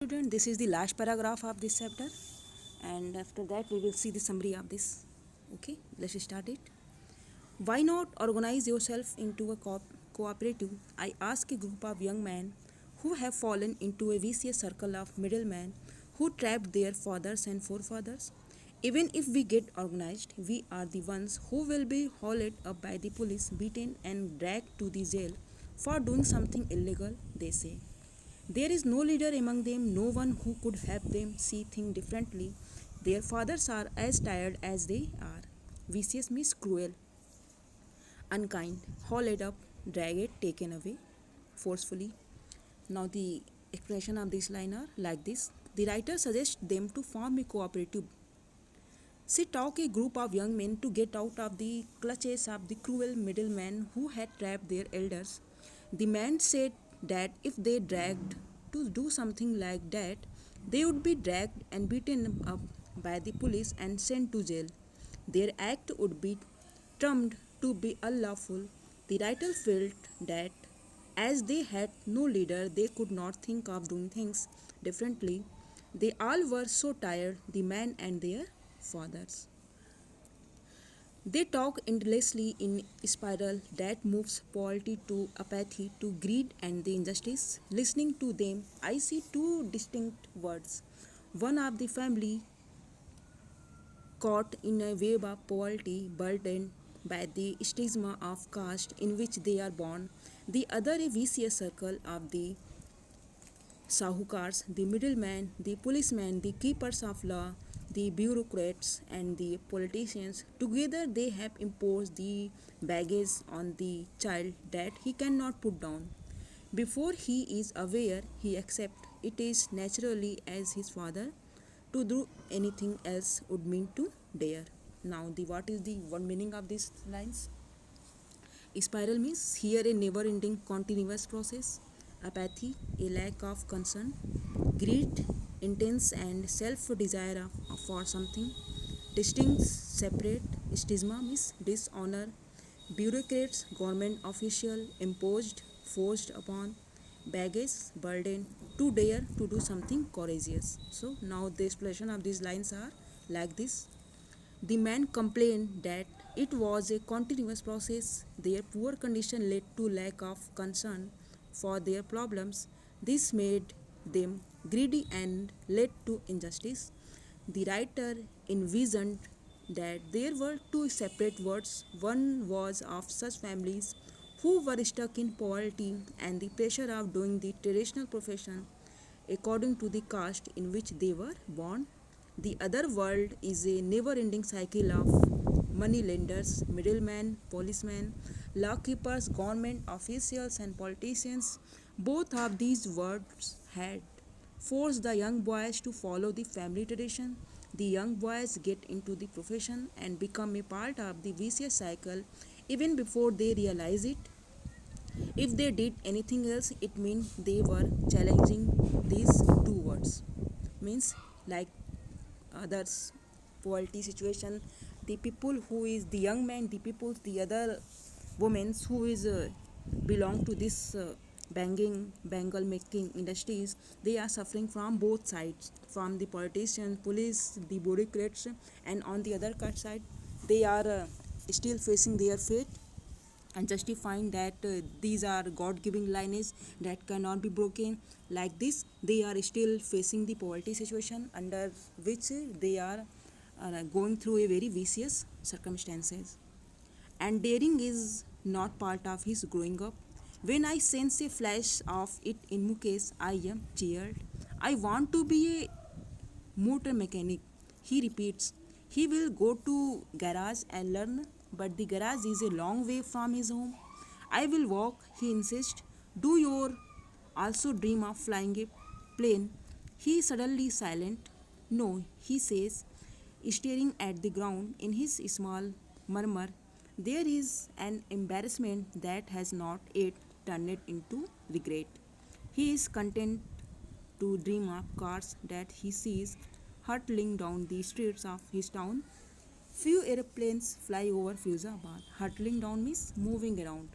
student, this is the last paragraph of this chapter, and after that we will see the summary of this. Okay, let's start it. Why not organize yourself into a cooperative? I ask a group of young men who have fallen into a vicious circle of middlemen who trapped their fathers and forefathers. Even if we get organized, we are the ones who will be hauled up by the police, beaten, and dragged to the jail for doing something illegal, they say. There is no leader among them, no one who could help them see things differently. Their fathers are as tired as they are. Vicious means cruel, unkind, hauled up, dragged, taken away forcefully. Now the expression of this line are like this. The writer suggests them to form a cooperative. She taught a group of young men to get out of the clutches of the cruel middlemen who had trapped their elders. The men said that if they dragged to do something like that, they would be dragged and beaten up by the police and sent to jail. Their act would be termed to be unlawful. The writer felt that as they had no leader, they could not think of doing things differently. They all were so tired, the men and their fathers. They talk endlessly in spiral that moves poverty to apathy to greed and the injustice. Listening to them, I see two distinct words. One of the family caught in a web of poverty, burdened by the stigma of caste in which they are born. The other a vicious circle of the Sahukars, the middlemen, the policemen, the keepers of law, the bureaucrats, and the politicians. Together, they have imposed the baggage on the child that he cannot put down. Before he is aware, he accepts it is naturally as his father. To do anything else would mean to dare. Now, the what is the one meaning of these lines? Spiral means here a never ending continuous process. Apathy, a lack of concern. Greed, intense and self desire for something. Distinct, separate. Stigma means dishonor. Bureaucrats, government official, imposed, forced upon. Baggage, burden, to dare to do something courageous. So now the explanation of these lines are like this. The men complained that it was a continuous process. Their poor condition led to lack of concern for their problems. This made them greedy and led to injustice. The writer envisioned that there were two separate worlds. One was of such families who were stuck in poverty and the pressure of doing the traditional profession according to the caste in which they were born. The other world is a never ending cycle of money lenders, middlemen, policemen, law keepers, government officials, and politicians. Both of these worlds had forced the young boys to follow the family tradition. The young boys get into the profession and become a part of the vicious cycle even before they realize it. If they did anything else, it means they were challenging these two words. Means like others poverty situation, the people who is the young man, the people, the other women who is belong to this banging bangle making industries, they are suffering from both sides, from the politicians, police, the bureaucrats, and on the other side they are still facing their fate and justifying that these are god-given lineage that cannot be broken. Like this, they are still facing the poverty situation under which they are going through a very vicious circumstances. And daring is not part of his growing up. When I sense a flash of it in Mukesh, I am cheered. I want to be a motor mechanic, he repeats. He will go to garage and learn, but the garage is a long way from his home. I will walk, he insists. Do you also dream of flying a plane? He is suddenly silent. No, he says, staring at the ground in his small murmur. There is an embarrassment that has not yet turned into regret. He is content to dream of cars that he sees hurtling down the streets of his town. Few airplanes fly over Firuzabad. Hurtling down means moving around.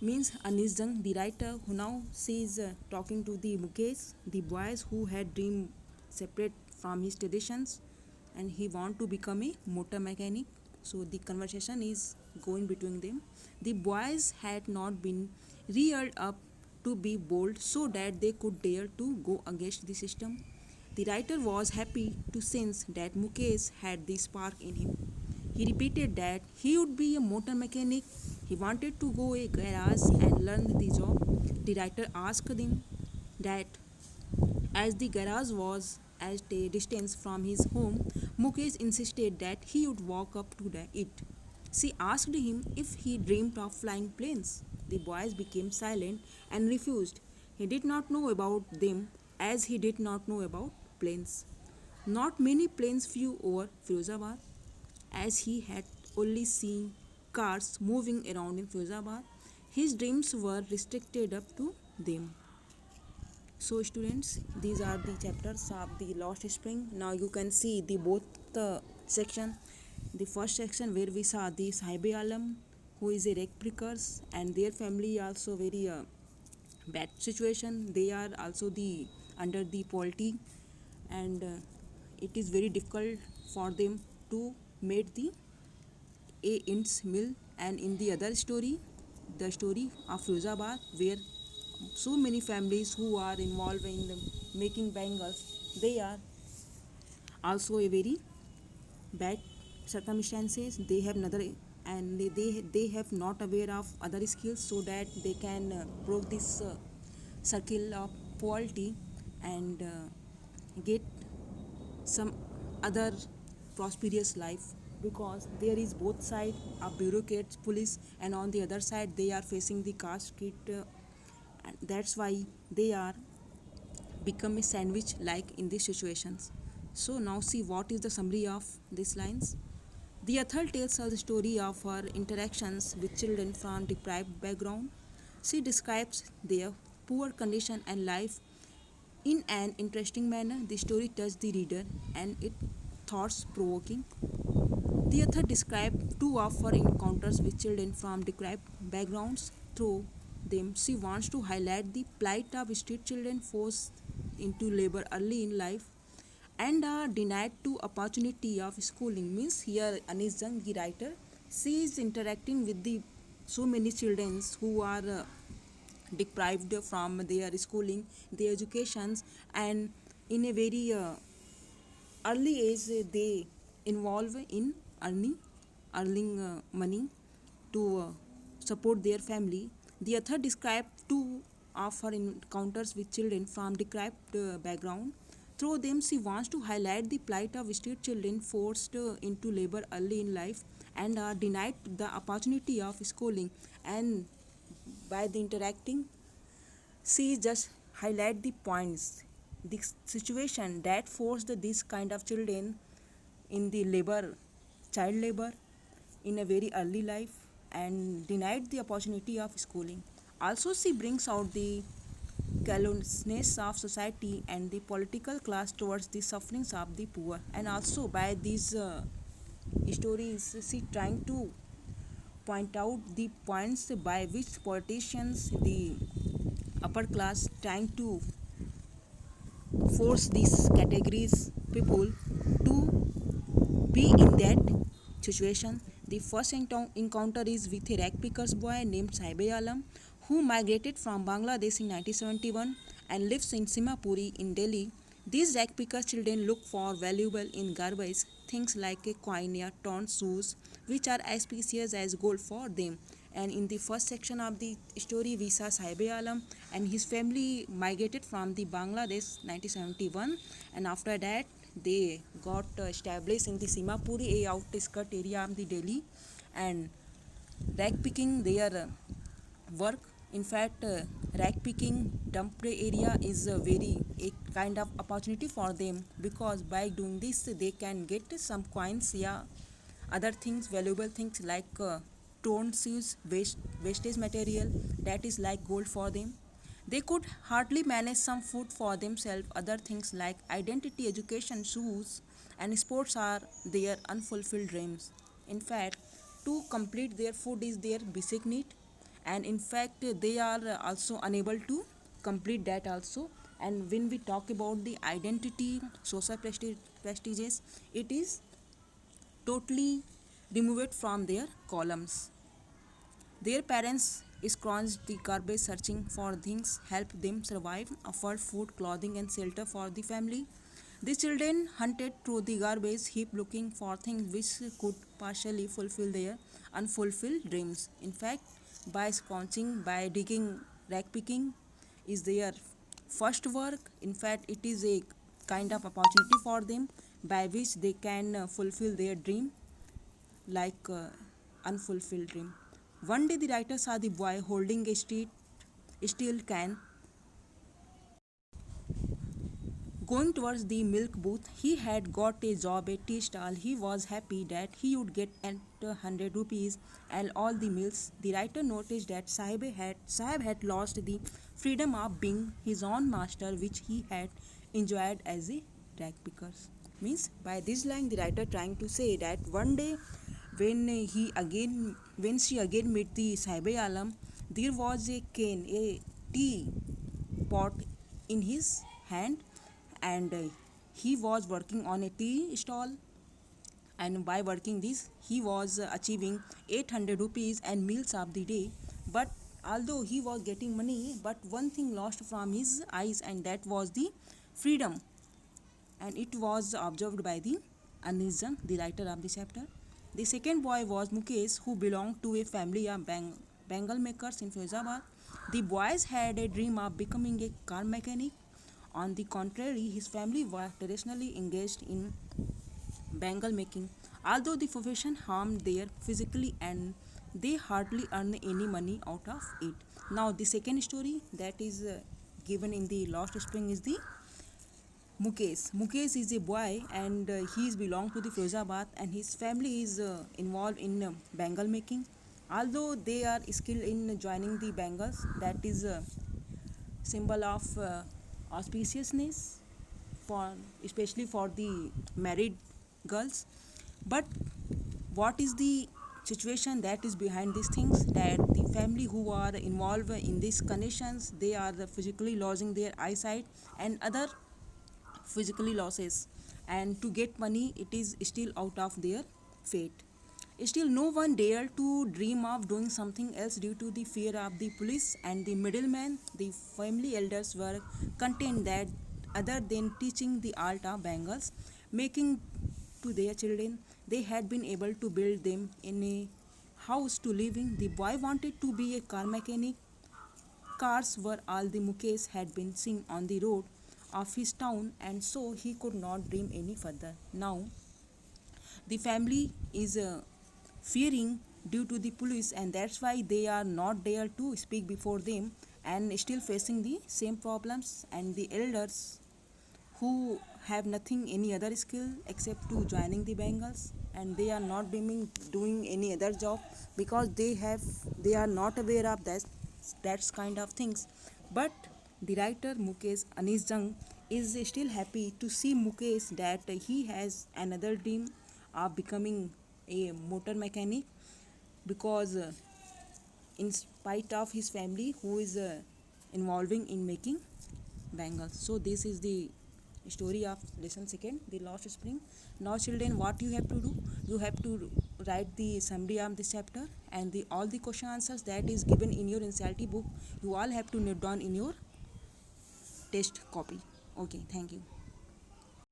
Means Anis Jung, the writer, who now sees talking to the Mukesh, the boys who had dreamed separate from his traditions, and he want to become a motor mechanic. So the conversation is going between them. The boys had not been reared up to be bold so that they could dare to go against the system. The writer was happy to sense that Mukesh had the spark in him. He repeated that he would be a motor mechanic. He wanted to go a garage and learn the job. The writer asked him that as the garage was at a distance from his home, Mukesh insisted that he would walk up to it. She asked him if he dreamed of flying planes. The boys became silent and refused. He did not know about them as he did not know about planes. Not many planes flew over Firozabad as he had only seen cars moving around in Firozabad. His dreams were restricted up to them. So students, these are the chapters of the Lost Spring. Now you can see the both section. The first section where we saw the Sahibe Alam, who is a wreck breakers, and their family also very bad situation. They are also the under the poverty, and it is very difficult for them to make the a ints mill. And in the other story, the story of Firozabad, where so many families who are involved in the making bangles, they are also a very bad circumstances. They have another, and they have not aware of other skills so that they can broke this circle of poverty and get some other prosperous life, because there is both side of bureaucrats police, and on the other side they are facing the caste kit, and that's why they are become a sandwich like in these situations. So now see what is the summary of these lines. The author tells us the story of her interactions with children from deprived background. She describes their poor condition and life in an interesting manner. The story touches the reader and it thoughts provoking. The author described two of her encounters with children from deprived backgrounds. Through them, she wants to highlight the plight of street children forced into labor early in life and are denied to opportunity of schooling. Means here Anis Jung, the writer, she is interacting with the so many children who are deprived from their schooling, their educations, and in a very early age they involve in earning money to support their family. The author described two of her encounters with children from deprived background. Through them, she wants to highlight the plight of street children forced into labor early in life and are denied the opportunity of schooling. And by the interacting, she just highlight the points, the situation that forced this kind of children in the labor, child labor, in a very early life and denied the opportunity of schooling. Also, she brings out the callousness of society and the political class towards the sufferings of the poor. And also, by these stories, she trying to point out the points by which politicians, the upper class, trying to force these categories people to be in that situation. The first encounter is with a rag picker's boy named Sahibe Alam, who migrated from Bangladesh in 1971 and lives in Simapuri in Delhi. These rag picker children look for valuable in garbage things like a coin or torn shoes, which are as precious as gold for them. And in the first section of the story, we saw Sahibe Alam and his family migrated from the Bangladesh 1971, and after that they got established in the Simapuri, a outskirt area of the Delhi, and rag picking their work. In fact, rag picking dump area is a very a kind of opportunity for them, because by doing this they can get some coins, yeah, other things, valuable things like torn shoes, wastage material that is like gold for them. They could hardly manage some food for themselves. Other things like identity, education, shoes, and sports are their unfulfilled dreams. In fact, to complete their food is their basic need, and in fact they are also unable to complete that also. And when we talk about the identity social prestiges, it is totally removed from their columns. Their parents scrounged the garbage searching for things help them survive, afford food, clothing, and shelter for the family. The children hunted through the garbage heap looking for things which could partially fulfill their unfulfilled dreams. In fact, by scrounging, by digging, rag picking is their first work. In fact, it is a kind of opportunity for them by which they can fulfill their dream like unfulfilled dream. One day the writer saw the boy holding a steel can going towards the milk booth. He had got a job at tea stall. He was happy that he would get at 100 rupees and all the meals. The writer noticed that Sahib had lost the freedom of being his own master, which he had enjoyed as a rag picker. Means by this line, the writer trying to say that one day, when she again met the Sahibe Alam, there was a cane, a tea pot in his hand, and he was working on a tea stall, and by working this he was achieving 800 rupees and meals of the day. But although he was getting money, but one thing lost from his eyes, and that was the freedom, and it was observed by the Anizam, the writer of the chapter. The second boy was Mukesh, who belonged to a family of Bengal makers in Faizabad. The boys had a dream of becoming a car mechanic. On the contrary, his family was traditionally engaged in Bengal making. Although the profession harmed their physically and they hardly earn any money out of it. Now, the second story that is given in the Lost Spring is the Mukesh. Mukesh is a boy, and he is belong to the Firozabad, and his family is involved in Bengal making. Although they are skilled in joining the Bengals, that is a symbol of auspiciousness for especially for the married girls. But what is the situation that is behind these things, that the family who are involved in these conditions, they are physically losing their eyesight and other physically losses, and to get money it is still out of their fate. Still no one dared to dream of doing something else due to the fear of the police and the middleman. The family elders were content that other than teaching the art of bangles making to their children, they had been able to build them in a house to live in. The boy wanted to be a car mechanic. Cars were all the Mukesh had been seen on the road of his town, and so he could not dream any further. Now, the family is fearing due to the police, and that's why they are not there to speak before them and still facing the same problems. And the elders who have nothing any other skill except to joining the Bengals, and they are not doing any other job because they are not aware of that's kind of things. But the writer Mukesh Anis Jung is still happy to see Mukesh that he has another dream of becoming a motor mechanic, because in spite of his family who is involving in making bangles. So this is the story of lesson second, the lost spring. Now children, what you have to do, you have to write the summary of this chapter, and the all the question answers that is given in your NCERT book, you all have to note down in your test copy. Okay, thank you.